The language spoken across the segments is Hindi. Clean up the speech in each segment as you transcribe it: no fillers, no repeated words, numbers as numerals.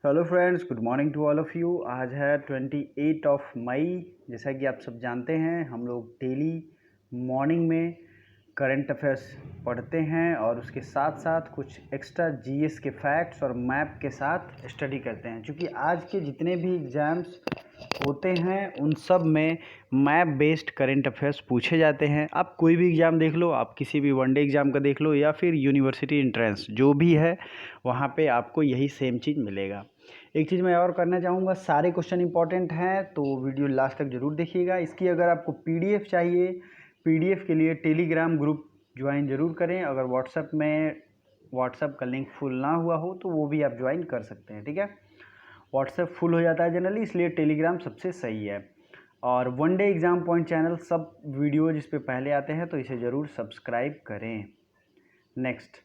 Hello friends, good morning to all of you. आज है 28 ऑफ मई। जैसा कि आप सब जानते हैं, हम लोग डेली मॉर्निंग में करंट अफेयर्स पढ़ते हैं और उसके साथ साथ कुछ एक्स्ट्रा जीएस के फैक्ट्स और मैप के साथ स्टडी करते हैं। क्योंकि आज के जितने भी एग्ज़ाम्स होते हैं उन सब में मैप बेस्ड करंट अफेयर्स पूछे जाते हैं। आप कोई भी एग्ज़ाम देख लो, आप किसी भी वनडे एग्ज़ाम का देख लो या फिर यूनिवर्सिटी एंट्रेंस जो भी है, वहाँ पे आपको यही सेम चीज़ मिलेगा। एक चीज़ मैं और करना चाहूँगा, सारे क्वेश्चन इंपॉर्टेंट हैं तो वीडियो लास्ट तक ज़रूर देखिएगा। इसकी अगर आपको पीडीएफ चाहिए, पीडीएफ के लिए टेलीग्राम ग्रुप ज्वाइन ज़रूर करें। अगर व्हाट्सएप का लिंक फुल ना हुआ हो तो वो भी आप ज्वाइन कर सकते हैं, ठीक है। व्हाट्सएप फुल हो जाता है जनरली, इसलिए टेलीग्राम सबसे सही है। और one day exam point channel सब वीडियो जिस पे पहले आते हैं तो इसे ज़रूर सब्सक्राइब करें। नेक्स्ट,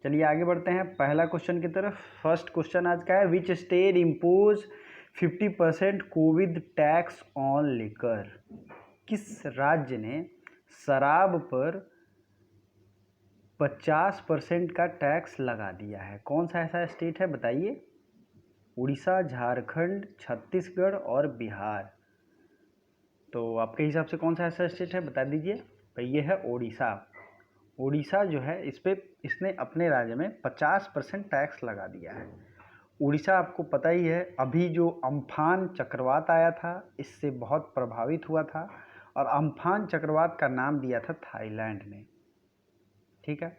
चलिए आगे बढ़ते हैं पहला क्वेश्चन की तरफ। फर्स्ट क्वेश्चन आज का है, which state impose 50% Covid tax on liquor. किस राज्य ने शराब पर 50% का टैक्स लगा दिया है? कौन सा ऐसा स्टेट है बताइए? उड़ीसा, झारखंड, छत्तीसगढ़ और बिहार। तो आपके हिसाब से कौन सा ऐसा स्टेट है बता दीजिए। भाई ये है उड़ीसा। उड़ीसा जो है इसने अपने राज्य में 50% टैक्स लगा दिया है। उड़ीसा आपको पता ही है, अभी जो अम्फान चक्रवात आया था इससे बहुत प्रभावित हुआ था और अम्फान चक्रवात का नाम दिया था थाईलैंड ने, ठीक है।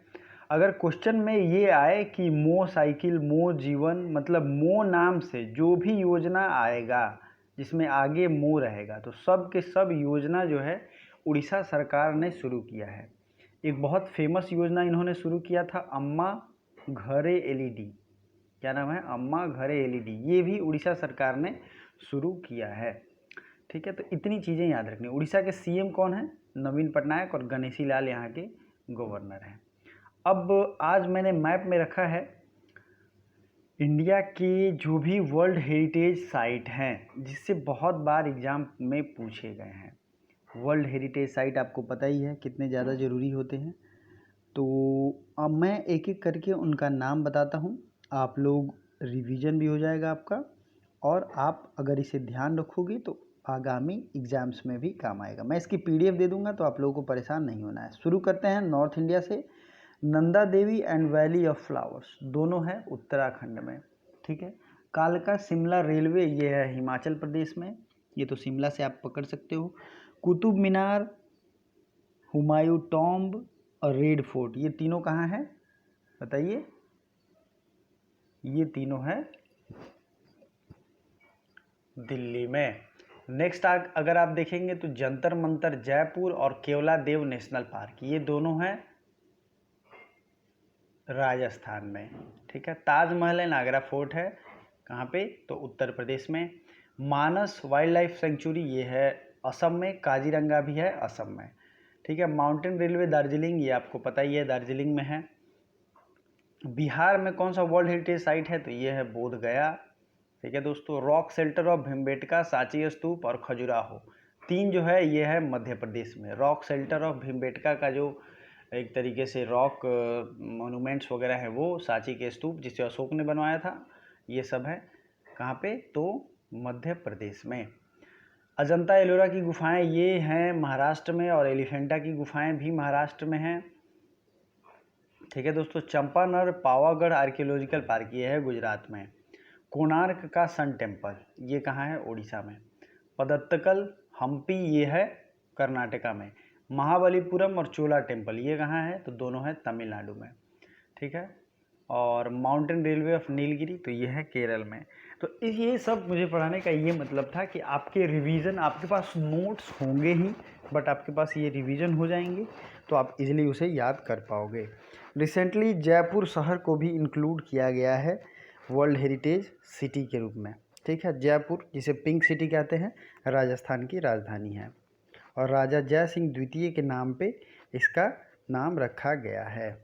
अगर क्वेश्चन में ये आए कि मो साइकिल मो जीवन, मतलब मो नाम से जो भी योजना आएगा जिसमें आगे मो रहेगा तो सब के सब योजना जो है उड़ीसा सरकार ने शुरू किया है। एक बहुत फेमस योजना इन्होंने शुरू किया था, अम्मा घरे एलईडी। क्या नाम है? अम्मा घरे एलईडी। ये भी उड़ीसा सरकार ने शुरू किया है, ठीक है। तो इतनी चीज़ें याद रखनी। उड़ीसा के सीएम कौन है? नवीन पटनायक, और गणेशी लाल यहाँ के गवर्नर हैं। अब आज मैंने मैप में रखा है इंडिया के जो भी वर्ल्ड हेरिटेज साइट हैं जिससे बहुत बार एग्जाम में पूछे गए हैं। वर्ल्ड हेरिटेज साइट आपको पता ही है कितने ज़्यादा ज़रूरी होते हैं। तो अब मैं एक एक करके उनका नाम बताता हूँ, आप लोग रिवीजन भी हो जाएगा आपका, और आप अगर इसे ध्यान रखोगे तो आगामी एग्ज़ाम्स में भी काम आएगा। मैं इसकी पीडीएफ दे दूंगा तो आप लोगों को परेशान नहीं होना है। शुरू करते हैं नॉर्थ इंडिया से। Nanda Devi and valley of flowers दोनों है उत्तराखंड में, ठीक है। कालका शिमला रेलवे ये है हिमाचल प्रदेश में, ये तो शिमला से आप पकड़ सकते हो। कुतुब मीनार, हुमायूं टॉम्ब और रेड फोर्ट, ये तीनों कहाँ है बताइए? ये तीनों है दिल्ली में। नेक्स्ट अगर आप देखेंगे तो जंतर मंतर जयपुर और केवला देव नेशनल पार्क, ये दोनों हैं राजस्थान में, ठीक है। ताजमहल एंड आगरा फोर्ट है कहाँ पे? तो उत्तर प्रदेश में। मानस वाइल्ड लाइफ सेंचुरी ये है असम में। काजीरंगा भी है असम में, ठीक है। माउंटेन रेलवे दार्जिलिंग, ये आपको पता ही है दार्जिलिंग में है। बिहार में कौन सा वर्ल्ड हेरिटेज साइट है? तो ये है बोध गया, ठीक है दोस्तों। Rock shelter of Bhimbetka, Sanchi Stupa और खजुराहो, तीन जो है ये है मध्य प्रदेश में। रॉक शेल्टर ऑफ भीमबेटका का जो एक तरीके से रॉक मोनूमेंट्स वगैरह है वो, सांची के स्तूप जिसे अशोक ने बनवाया था, ये सब है कहाँ पे? तो मध्य प्रदेश में। अजंता एलोरा की गुफाएं ये हैं महाराष्ट्र में, और एलिफेंटा की गुफाएं भी महाराष्ट्र में हैं, ठीक है दोस्तों। चंपानर पावागढ़ आर्कियोलॉजिकल पार्क ये है गुजरात में। कोणार्क का सन टेम्पल ये कहाँ है? उड़ीसा में। पदत्तकल हम्पी ये है कर्नाटका में। महाबलीपुरम और चोला टेम्पल ये कहाँ है? तो दोनों है तमिलनाडु में, ठीक है। और माउंटेन रेलवे ऑफ नीलगिरी तो ये है केरल में। तो ये सब मुझे पढ़ाने का ये मतलब था कि आपके रिवीजन, आपके पास नोट्स होंगे ही बट आपके पास ये रिवीजन हो जाएंगे तो आप इजीली उसे याद कर पाओगे। रिसेंटली जयपुर शहर को भी इंक्लूड किया गया है वर्ल्ड हेरिटेज सिटी के रूप में, ठीक है। जयपुर जिसे पिंक सिटी कहते हैं, राजस्थान की राजधानी है और राजा जय सिंह द्वितीय के नाम पे इसका नाम रखा गया है।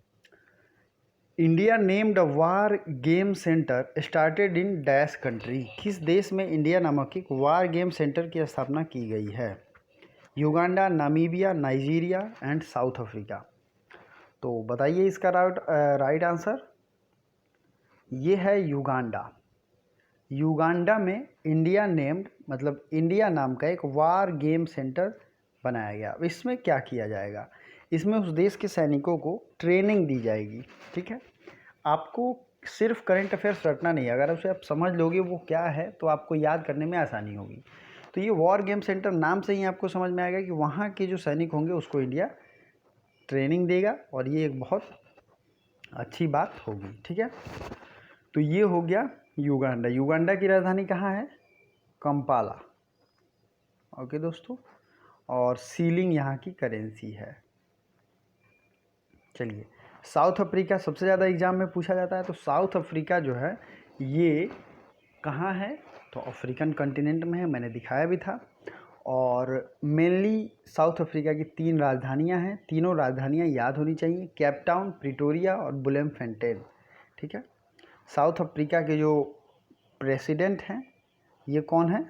India named a war game centre started in dash country. किस देश में इंडिया नामक एक वार गेम सेंटर की स्थापना की गई है? Uganda, Namibia, Nigeria and south Africa. तो बताइए इसका राइट आंसर। ये है युगांडा। युगांडा में इंडिया नेम्ड मतलब इंडिया नाम का एक वार गेम सेंटर बनाया गया। अब इसमें क्या किया जाएगा, इसमें उस देश के सैनिकों को ट्रेनिंग दी जाएगी। ठीक है, आपको सिर्फ करंट अफेयर्स रटना नहीं है, अगर उसे आप समझ लोगे वो क्या है तो आपको याद करने में आसानी होगी। तो ये वॉर गेम सेंटर नाम से ही आपको समझ में आएगा कि वहाँ के जो सैनिक होंगे उसको इंडिया ट्रेनिंग देगा और ये एक बहुत अच्छी बात होगी। ठीक है, तो ये हो गया युगांडा। युगांडा की राजधानी कहाँ है, कंपाला। ओके दोस्तों, और सीलिंग यहाँ की करेंसी है। चलिए, साउथ अफ्रीका सबसे ज़्यादा एग्जाम में पूछा जाता है। तो साउथ अफ्रीका जो है ये कहाँ है, तो अफ्रीकन कॉन्टिनेंट में है, मैंने दिखाया भी था। और मेनली साउथ अफ्रीका की 3 राजधानियाँ हैं, तीनों राजधानियाँ याद होनी चाहिए, केप टाउन, प्रिटोरिया और बुलेमफेंटेन। ठीक है, साउथ अफ्रीका के जो प्रेसिडेंट हैं ये कौन है,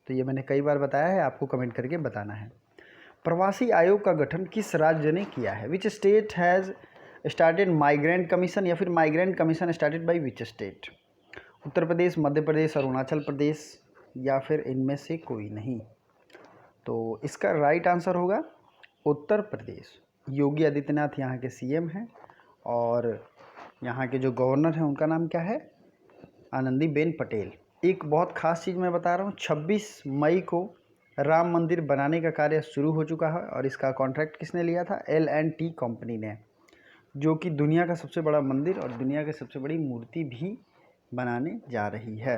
तो ये मैंने कई बार बताया है, आपको कमेंट करके बताना है। प्रवासी आयोग का गठन किस राज्य ने किया है, which state has started migrant commission, या फिर migrant commission started by which state. Uttar Pradesh, Madhya Pradesh, Arunachal Pradesh, या फिर इनमें से कोई नहीं। तो इसका राइट आंसर होगा उत्तर प्रदेश। योगी आदित्यनाथ यहाँ के सीएम हैं और यहाँ के जो गवर्नर हैं उनका नाम क्या है, आनंदीबेन पटेल। एक बहुत ख़ास चीज़ मैं बता रहा हूँ, 26 मई को राम मंदिर बनाने का कार्य शुरू हो चुका है और इसका कॉन्ट्रैक्ट किसने लिया था, L&T कंपनी ने, जो कि दुनिया का सबसे बड़ा मंदिर और दुनिया की सबसे बड़ी मूर्ति भी बनाने जा रही है।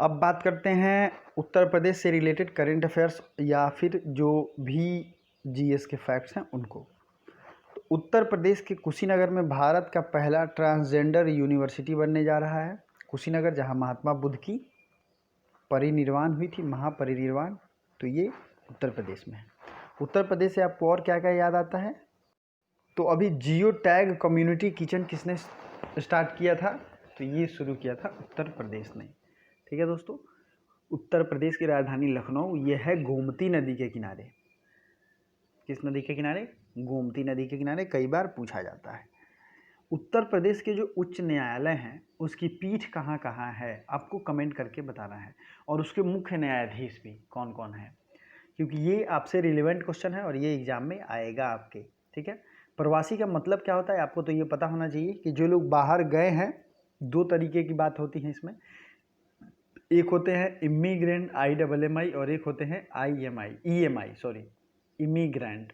अब बात करते हैं उत्तर प्रदेश से रिलेटेड करंट अफेयर्स या फिर जो भी जीएस के फैक्ट्स हैं उनको। तो उत्तर प्रदेश के कुशीनगर में भारत का पहला ट्रांसजेंडर यूनिवर्सिटी बनने जा रहा है। कुशीनगर, जहां महात्मा बुद्ध की परिनिर्वाण हुई थी, महापरिनिर्वाण, तो ये उत्तर प्रदेश में है। उत्तर प्रदेश से आपको और क्या क्या याद आता है, तो अभी जियो टैग कम्युनिटी किचन किसने स्टार्ट किया था, तो ये शुरू किया था उत्तर प्रदेश ने। ठीक है दोस्तों, उत्तर प्रदेश की राजधानी लखनऊ, ये है गोमती नदी के किनारे। किस नदी के किनारे, गोमती नदी के किनारे, कई बार पूछा जाता है। उत्तर प्रदेश के जो उच्च न्यायालय हैं उसकी पीठ कहाँ कहाँ है, आपको कमेंट करके बताना है, और उसके मुख्य न्यायाधीश भी कौन कौन है, क्योंकि ये आपसे रिलेवेंट क्वेश्चन है और ये एग्जाम में आएगा आपके। ठीक है, प्रवासी का मतलब क्या होता है आपको तो ये पता होना चाहिए कि जो लोग बाहर गए हैं, 2 तरीके की बात होती है इसमें, एक होते हैं इमिग्रेंट IMMI और एक होते हैं EMI इमिग्रेंट।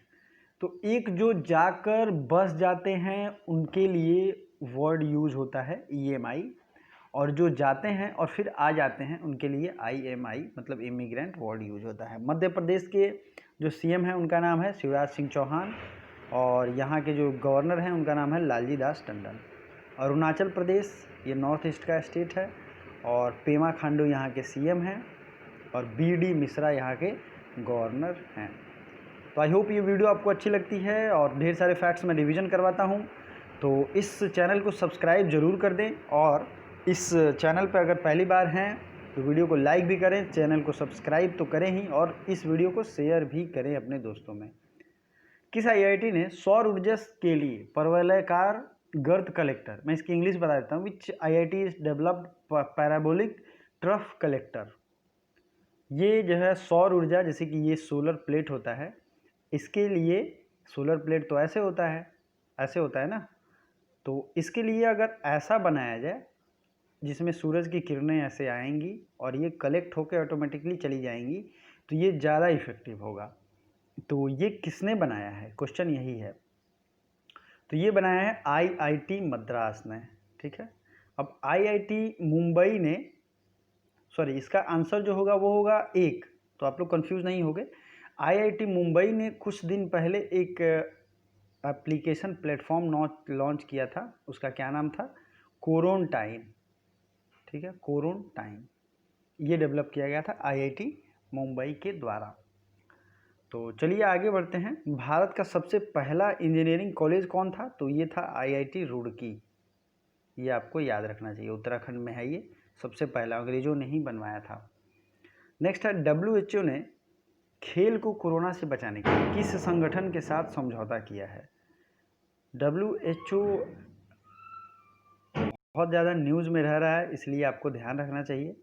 तो एक जो जाकर बस जाते हैं उनके लिए वर्ड यूज होता है EMI, और जो जाते हैं और फिर आ जाते हैं उनके लिए IMI मतलब इमिग्रेंट वर्ड यूज होता है। मध्य प्रदेश के जो CM हैं उनका नाम है शिवराज सिंह चौहान और यहाँ के जो गवर्नर हैं उनका नाम है लालजी दास टंडन। अरुणाचल प्रदेश ये नॉर्थ ईस्ट का स्टेट है और पेमा खांडू यहाँ के CM हैं और BD मिश्रा यहाँ के गवर्नर हैं। तो आई होप ये वीडियो आपको अच्छी लगती है और ढेर सारे फैक्ट्स मैं रिवीजन करवाता हूँ, तो इस चैनल को सब्सक्राइब ज़रूर कर दें और इस चैनल पर अगर पहली बार हैं तो वीडियो को लाइक भी करें, चैनल को सब्सक्राइब तो करें ही और इस वीडियो को शेयर भी करें अपने दोस्तों में। किस IIT ने सौर ऊर्जा के लिए परवलयकार गर्त कलेक्टर, मैं इसकी इंग्लिश बता देता हूँ, विच IIT is developed parabolic trough collector. ये जो है सौर ऊर्जा, जैसे कि ये सोलर प्लेट होता है, इसके लिए सोलर प्लेट तो ऐसे होता है ना, तो इसके लिए अगर ऐसा बनाया जाए जिसमें सूरज की किरणें ऐसे आएंगी और ये कलेक्ट होकर ऑटोमेटिकली चली जाएंगी, तो ये ज़्यादा इफेक्टिव होगा। तो ये किसने बनाया है, क्वेश्चन यही है। तो ये बनाया है IIT मद्रास ने। ठीक है, अब IIT मुंबई ने, सॉरी इसका आंसर जो होगा वो होगा एक, तो आप लोग कंफ्यूज नहीं होंगे। IIT मुंबई ने कुछ दिन पहले एक एप्लीकेशन प्लेटफॉर्म लॉन्च किया था, उसका क्या नाम था, कोरोनटाइन। ठीक है, कोरोनटाइन ये डेवलप किया गया था IIT मुंबई के द्वारा। तो चलिए आगे बढ़ते हैं। भारत का सबसे पहला इंजीनियरिंग कॉलेज कौन था, तो ये था IIT रुड़की। ये आपको याद रखना चाहिए, उत्तराखंड में है ये, सबसे पहला, अंग्रेजों ने ही बनवाया था। नेक्स्ट है WHO ने खेल को कोरोना से बचाने के लिए किस संगठन के साथ समझौता किया है। WHO बहुत ज़्यादा न्यूज़ में रह रहा है, इसलिए आपको ध्यान रखना चाहिए।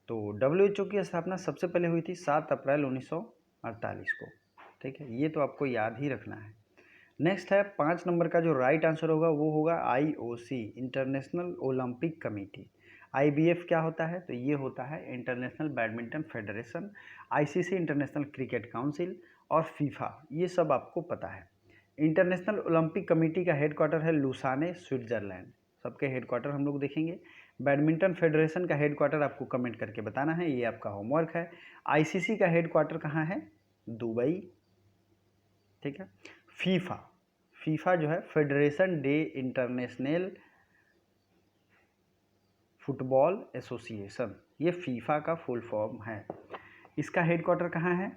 तो WHO की स्थापना सबसे पहले हुई थी 7 अप्रैल 1948 को, ठीक है, ये तो आपको याद ही रखना है। नेक्स्ट है 5 नंबर का जो राइट आंसर होगा वो होगा IOC, international Olympic committee. IBF क्या होता है? तो ये होता है international badminton federation, ICC international cricket council और फीफा, ये सब आपको पता है। इंटरनेशनल ओलंपिक कमेटी का हेडक्वार्टर है लुसाने, स्विट्जरलैंड। सबके हेडक्वार्टर हम लोग देखेंगे। बैडमिंटन फेडरेशन का हेडक्वार्टर आपको कमेंट करके बताना है, ये आपका होमवर्क है। ICC का हेडक्वार्टर कहाँ है? दुबई, ठीक है। फीफा जो है federation day international football association, ये फीफा का फुल फॉर्म है। इसका हेडक्वार्टर कहाँ है?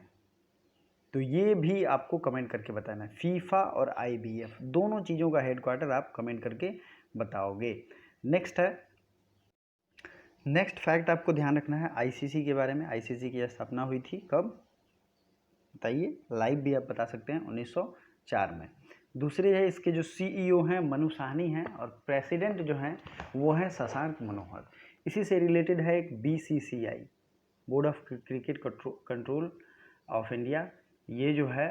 तो ये भी आपको कमेंट करके बताना है। फीफा और IBF दोनों चीज़ों का हेडक्वार्टर आप कमेंट करके बताओगे। नेक्स्ट फैक्ट आपको ध्यान रखना है ICC के बारे में। ICC की स्थापना हुई थी कब बताइए? लाइव भी आप बता सकते हैं, 1904 में। दूसरे है इसके जो CEO हैं मनु साहनी हैं, और प्रेसिडेंट जो हैं वो हैं शशांक मनोहर। इसी से रिलेटेड है एक BCCI, board of cricket control of India. ये जो है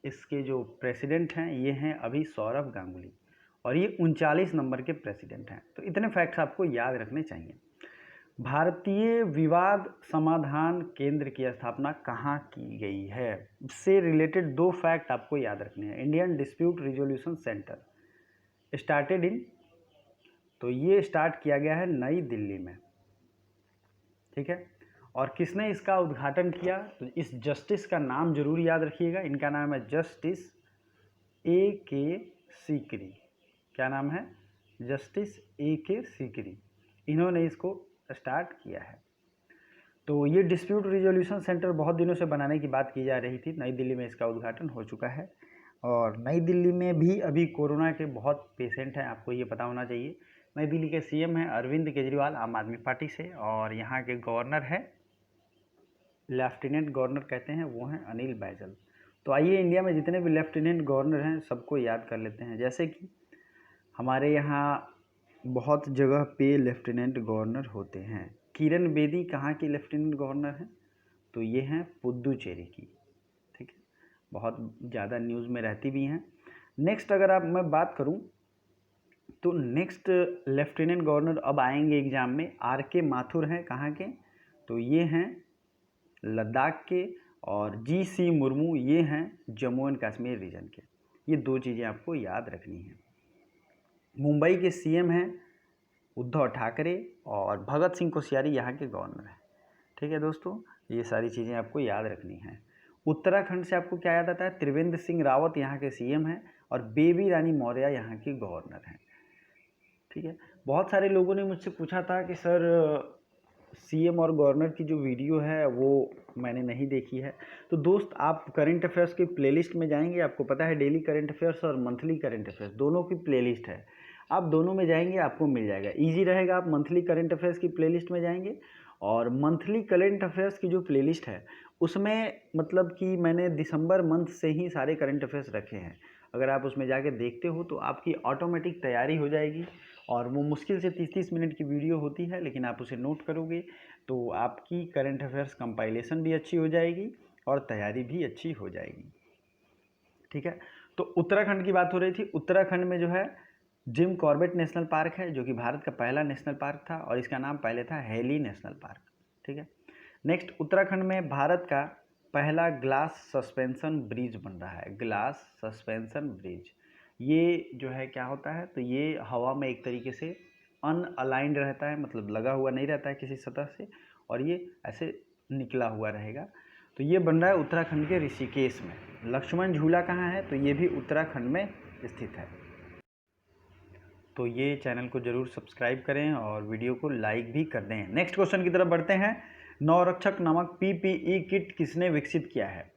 इसके जो प्रेसिडेंट हैं ये हैं अभी सौरभ गांगुली, और ये 39 नंबर के प्रेसिडेंट हैं। तो इतने फैक्ट्स आपको याद रखने चाहिए। भारतीय विवाद समाधान केंद्र की स्थापना कहाँ की गई है? इससे रिलेटेड 2 फैक्ट आपको याद रखने हैं। Indian dispute resolution centre started in, तो ये स्टार्ट किया गया है नई दिल्ली में, ठीक है। और किसने इसका उद्घाटन किया? तो इस जस्टिस का नाम जरूर याद रखिएगा। इनका नाम है जस्टिस AK सीकरी। क्या नाम है? Justice AK Sikri. इन्होंने इसको स्टार्ट किया है। तो ये डिस्प्यूट रिजोल्यूशन सेंटर बहुत दिनों से बनाने की बात की जा रही थी। नई दिल्ली में इसका उद्घाटन हो चुका है, और नई दिल्ली में भी अभी कोरोना के बहुत पेशेंट हैं, आपको ये पता होना चाहिए। नई दिल्ली के CM हैं अरविंद केजरीवाल, आम आदमी पार्टी से, और यहाँ के गवर्नर है, लेफ्टिनेंट गवर्नर कहते हैं, वो हैं अनिल बैजल। तो आइए इंडिया में जितने भी लेफ्टिनेंट गवर्नर हैं सबको याद कर लेते हैं। जैसे कि हमारे यहाँ बहुत जगह पे लेफ्टिनेंट गवर्नर होते हैं। किरण बेदी कहाँ की लेफ्टिनेंट गवर्नर हैं? तो ये हैं पुद्दुचेरी की, ठीक है, बहुत ज़्यादा न्यूज़ में रहती भी हैं। नेक्स्ट अगर मैं बात करूं तो नेक्स्ट लेफ्टिनेंट गवर्नर अब आएंगे एग्जाम में, RK माथुर हैं, कहाँ के? तो ये हैं लद्दाख के, और GC मुर्मू ये हैं जम्मू एंड कश्मीर रीजन के। ये 2 चीज़ें आपको याद रखनी हैं। मुंबई के CM हैं उद्धव ठाकरे, और भगत सिंह कोश्यारी यहाँ के गवर्नर हैं, ठीक है दोस्तों। ये सारी चीज़ें आपको याद रखनी हैं। उत्तराखंड से आपको क्या याद आता है? त्रिवेंद्र सिंह रावत यहाँ के CM हैं, और बेबी रानी मौर्य यहाँ की गवर्नर हैं, ठीक है। बहुत सारे लोगों ने मुझसे पूछा था कि सर CM और गवर्नर की जो वीडियो है वो मैंने नहीं देखी है। तो दोस्त आप करंट अफेयर्स की प्लेलिस्ट में जाएंगे, आपको पता है डेली करंट अफेयर्स और मंथली करंट अफेयर्स दोनों की प्लेलिस्ट है। आप दोनों में जाएंगे आपको मिल जाएगा, इजी रहेगा। आप मंथली करंट अफेयर्स की प्लेलिस्ट में जाएंगे, और मंथली करंट अफेयर्स की जो प्लेलिस्ट है उसमें मतलब कि मैंने दिसंबर मंथ से ही सारे करंट अफेयर्स रखे हैं। अगर आप उसमें जाके देखते हो तो आपकी ऑटोमेटिक तैयारी हो जाएगी, और वो मुश्किल से 30-30 मिनट की वीडियो होती है, लेकिन आप उसे नोट करोगे तो आपकी करंट अफेयर्स कंपाइलेशन भी अच्छी हो जाएगी और तैयारी भी अच्छी हो जाएगी, ठीक है। तो उत्तराखंड की बात हो रही थी। उत्तराखंड में जो है जिम कॉर्बेट नेशनल पार्क है, जो कि भारत का पहला नेशनल पार्क था, और इसका नाम पहले था हेली नेशनल पार्क, ठीक है। नेक्स्ट, उत्तराखंड में भारत का पहला ग्लास सस्पेंशन ब्रिज बन रहा है। ग्लास सस्पेंशन ब्रिज, ये जो है क्या होता है? तो ये हवा में एक तरीके से अनअलाइंड रहता है, मतलब लगा हुआ नहीं रहता है किसी सतह से, और ये ऐसे निकला हुआ रहेगा। तो ये बन रहा है उत्तराखंड के ऋषिकेश में। लक्ष्मण झूला कहाँ है? तो ये भी उत्तराखंड में स्थित है। तो ये चैनल को ज़रूर सब्सक्राइब करें और वीडियो को लाइक भी कर दें। नेक्स्ट क्वेश्चन की तरफ बढ़ते हैं। नवरक्षक नामक PPE किट किसने विकसित किया है?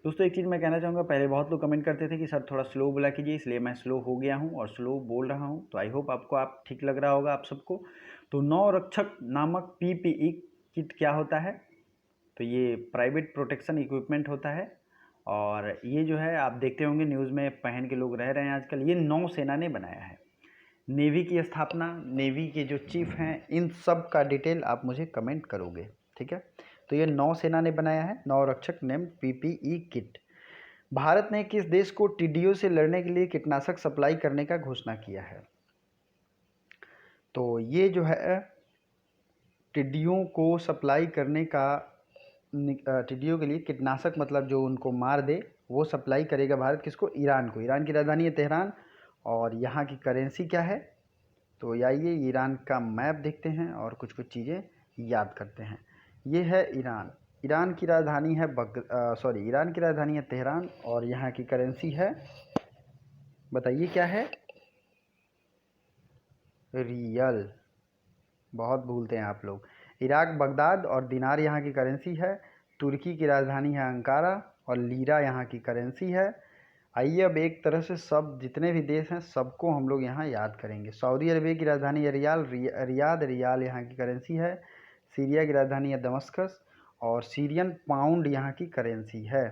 दोस्तों एक चीज़ मैं कहना चाहूँगा, पहले बहुत लोग कमेंट करते थे कि सर थोड़ा स्लो बोला कीजिए, इसलिए मैं स्लो हो गया हूँ और स्लो बोल रहा हूँ। तो आई होप आपको ठीक लग रहा होगा आप सबको। तो नवरक्षक नामक PPE किट क्या होता है? तो ये प्राइवेट प्रोटेक्शन इक्विपमेंट होता है, और ये जो है आप देखते होंगे न्यूज़ में पहन के लोग रह रहे हैं आजकल। ये नौसेना ने बनाया है। नेवी की स्थापना, नेवी के जो चीफ हैं, इन सब का डिटेल आप मुझे कमेंट करोगे, ठीक है। तो ये नौसेना ने बनाया है, नौरक्षक नेम PPE किट। भारत ने किस देश को टिड्डियों से लड़ने के लिए कीटनाशक सप्लाई करने का घोषणा किया है? तो ये जो है टिड्डियों को सप्लाई करने का, टिड्डियों के लिए कीटनाशक मतलब जो उनको मार दे, वो सप्लाई करेगा भारत किसको? ईरान को। ईरान की राजधानी है तेहरान और यहाँ की करेंसी क्या है? तो आइए ईरान का मैप देखते हैं और कुछ कुछ चीज़ें याद करते हैं। ये है ईरान। ईरान की राजधानी है ईरान की राजधानी है तेहरान और यहाँ की करेंसी है, बताइए क्या है? रियल। बहुत भूलते हैं आप लोग। इराक बगदाद और दिनार यहाँ की करेंसी है। तुर्की की राजधानी है अंकारा और लीरा यहाँ की करेंसी है। आइए अब एक तरह से सब जितने भी देश हैं सबको हम लोग यहाँ याद करेंगे। सऊदी अरबिया की राजधानी है रियाद, रियाल यहाँ की करेंसी है। सीरिया की राजधानी है दमस्कस और सीरियन पाउंड यहाँ की करेंसी है।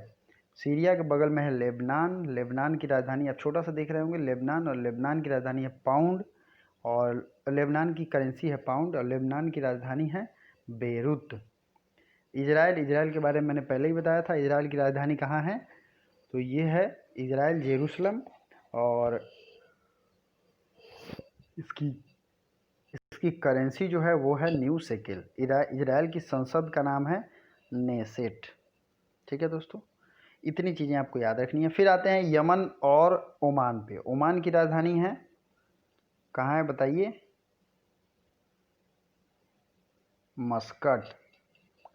सीरिया के बगल में है लेबनान, लेबनान की राजधानी आप छोटा सा देख रहे होंगे लेबनान, और लेबनान की राजधानी है पाउंड और लेबनान की करेंसी है पाउंड और लेबनान की राजधानी है बेरूत। इजराइल, इजराइल के बारे में मैंने पहले ही बताया था। इजराइल की राजधानी कहाँ है? तो ये है इजराइल जेरूसलम और इसकी इसकी करेंसी जो है वो है न्यू शेकेल। इजराइल की संसद का नाम है नेसेट, ठीक है दोस्तों। इतनी चीज़ें आपको याद रखनी है। फिर आते हैं यमन और ओमान पे। ओमान की राजधानी है कहाँ है बताइए? मस्कट।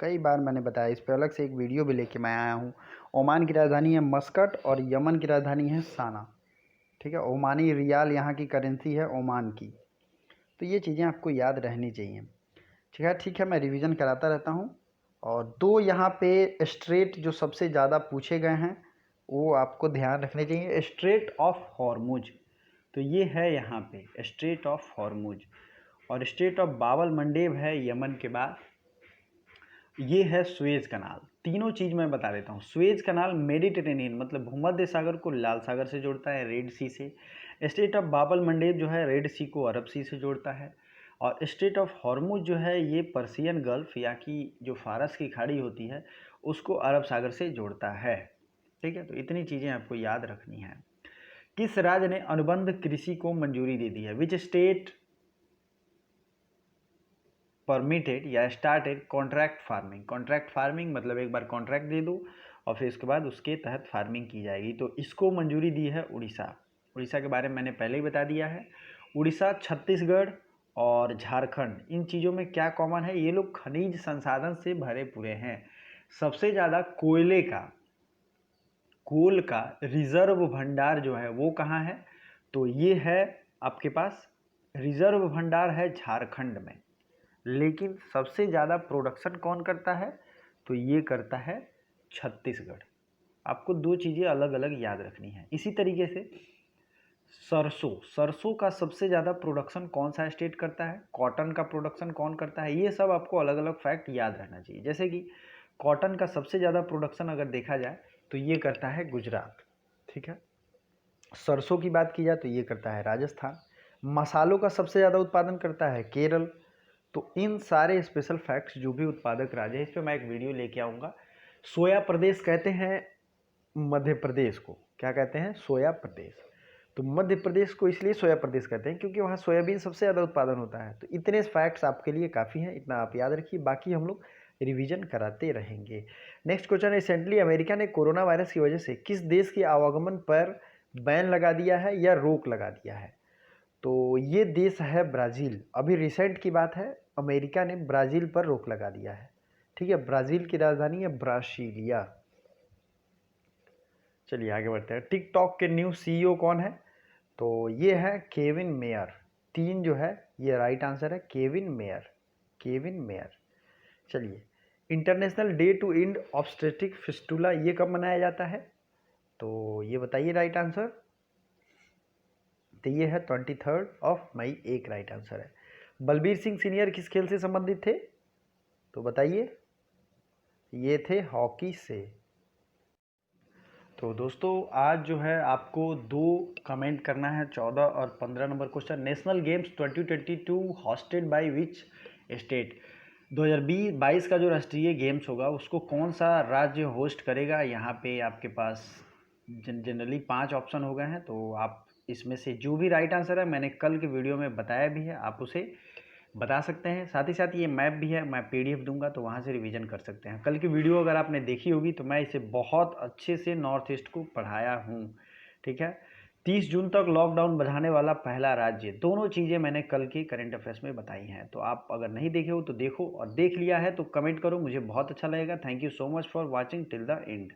कई बार मैंने बताया, इस पर अलग से एक वीडियो भी लेके मैं आया हूँ। ओमान की राजधानी है मस्कट और यमन की राजधानी है साना, ठीक है। ओमानी रियाल यहाँ की करेंसी है ओमान की। तो ये चीज़ें आपको याद रहनी चाहिए, ठीक है। मैं रिवीजन कराता रहता हूँ। और दो यहाँ पे स्ट्रेट जो सबसे ज़्यादा पूछे गए हैं वो आपको ध्यान रखने चाहिए। स्ट्रेट ऑफ हॉर्मुज, तो ये है यहाँ पे स्ट्रेट ऑफ हॉर्मुज, और स्ट्रेट ऑफ बाबल मंडेब है यमन के बाद। ये है स्वेज कनाल। तीनों चीज़ मैं बता देता हूँ। स्वेज कनाल मेडिटेरेनियन मतलब भूमध्य सागर को लाल सागर से जोड़ता है, रेड सी से। स्ट्रेट ऑफ बाबल मंडेब जो है रेड सी को अरब सी से जोड़ता है। और स्ट्रेट ऑफ हॉर्मुज जो है ये पर्सियन गल्फ या कि जो फारस की खाड़ी होती है उसको अरब सागर से जोड़ता है, ठीक है। तो इतनी चीज़ें आपको याद रखनी है। किस राज्य ने अनुबंध कृषि को मंजूरी दे दी है? विच स्टेट परमिटेड या started contract farming? Contract farming मतलब एक बार कॉन्ट्रैक्ट दे दो और फिर उसके बाद उसके तहत फार्मिंग की जाएगी। तो इसको मंजूरी दी है उड़ीसा। उड़ीसा के बारे में मैंने पहले ही बता दिया है। उड़ीसा, छत्तीसगढ़ और झारखंड, इन चीज़ों में क्या कॉमन है? ये लोग खनिज संसाधन से भरे पूरे हैं। सबसे ज़्यादा कोल का रिजर्व भंडार जो है वो कहाँ है? तो ये है आपके पास रिजर्व भंडार है झारखंड में। लेकिन सबसे ज़्यादा प्रोडक्शन कौन करता है? तो ये करता है छत्तीसगढ़। आपको दो चीज़ें अलग अलग याद रखनी है। इसी तरीके से सरसों का सबसे ज़्यादा प्रोडक्शन कौन सा स्टेट करता है? कॉटन का प्रोडक्शन कौन करता है? ये सब आपको अलग अलग फैक्ट याद रहना चाहिए। जैसे कि कॉटन का सबसे ज़्यादा प्रोडक्शन अगर देखा जाए तो ये करता है गुजरात, ठीक है। सरसों की बात की जाए तो ये करता है राजस्थान। मसालों का सबसे ज़्यादा उत्पादन करता है केरल। तो इन सारे स्पेशल फैक्ट्स जो भी उत्पादक राज्य है इस पर मैं एक वीडियो लेके आऊँगा। सोया प्रदेश कहते हैं मध्य प्रदेश को। क्या कहते हैं? सोया प्रदेश। तो मध्य प्रदेश को इसलिए सोया प्रदेश कहते हैं क्योंकि वहाँ सोयाबीन सबसे ज़्यादा उत्पादन होता है। तो इतने फैक्ट्स आपके लिए काफ़ी हैं, इतना आप याद रखिए, बाकी हम लोग रिवीजन कराते रहेंगे। नेक्स्ट क्वेश्चन, रिसेंटली अमेरिका ने कोरोना वायरस की वजह से किस देश के आवागमन पर बैन लगा दिया है या रोक लगा दिया है? तो ये देश है ब्राज़ील। अभी रिसेंट की बात है, अमेरिका ने ब्राज़ील पर रोक लगा दिया है, ठीक है। ब्राज़ील की राजधानी है ब्रासीलिया। चलिए आगे बढ़ते हैं। टिकटॉक के न्यू CEO कौन है? तो ये है केविन मेयर। 3 जो है ये राइट आंसर है, केविन मेयर, केविन मेयर। चलिए, international day to end obstetric fistula ये कब मनाया जाता है? तो ये बताइए राइट आंसर। तो ये है 23 मई, एक राइट आंसर है। बलबीर सिंह सीनियर किस खेल से संबंधित थे? तो बताइए। ये थे हॉकी से। तो दोस्तों आज जो है आपको दो कमेंट करना है, 14 और 15 number question. National games 2022 hosted bye which state. 2022 का जो राष्ट्रीय गेम्स होगा उसको कौन सा राज्य होस्ट करेगा। यहाँ पे आपके पास जनरली 5 ऑप्शन हो गए हैं, तो आप इसमें से जो भी राइट आंसर है मैंने कल के वीडियो में बताया भी है, आप उसे बता सकते हैं। साथ ही साथ ये मैप भी है, मैं पीडीएफ दूंगा तो वहाँ से रिवीजन कर सकते हैं। कल की वीडियो अगर आपने देखी होगी तो मैं इसे बहुत अच्छे से नॉर्थ ईस्ट को पढ़ाया हूँ, ठीक है। 30 जून तक लॉकडाउन बढ़ाने वाला पहला राज्य, दोनों चीज़ें मैंने कल के करंट अफेयर्स में बताई हैं। तो आप अगर नहीं देखे हो तो देखो, और देख लिया है तो कमेंट करो, मुझे बहुत अच्छा लगेगा। Thank you so much for watching till the end.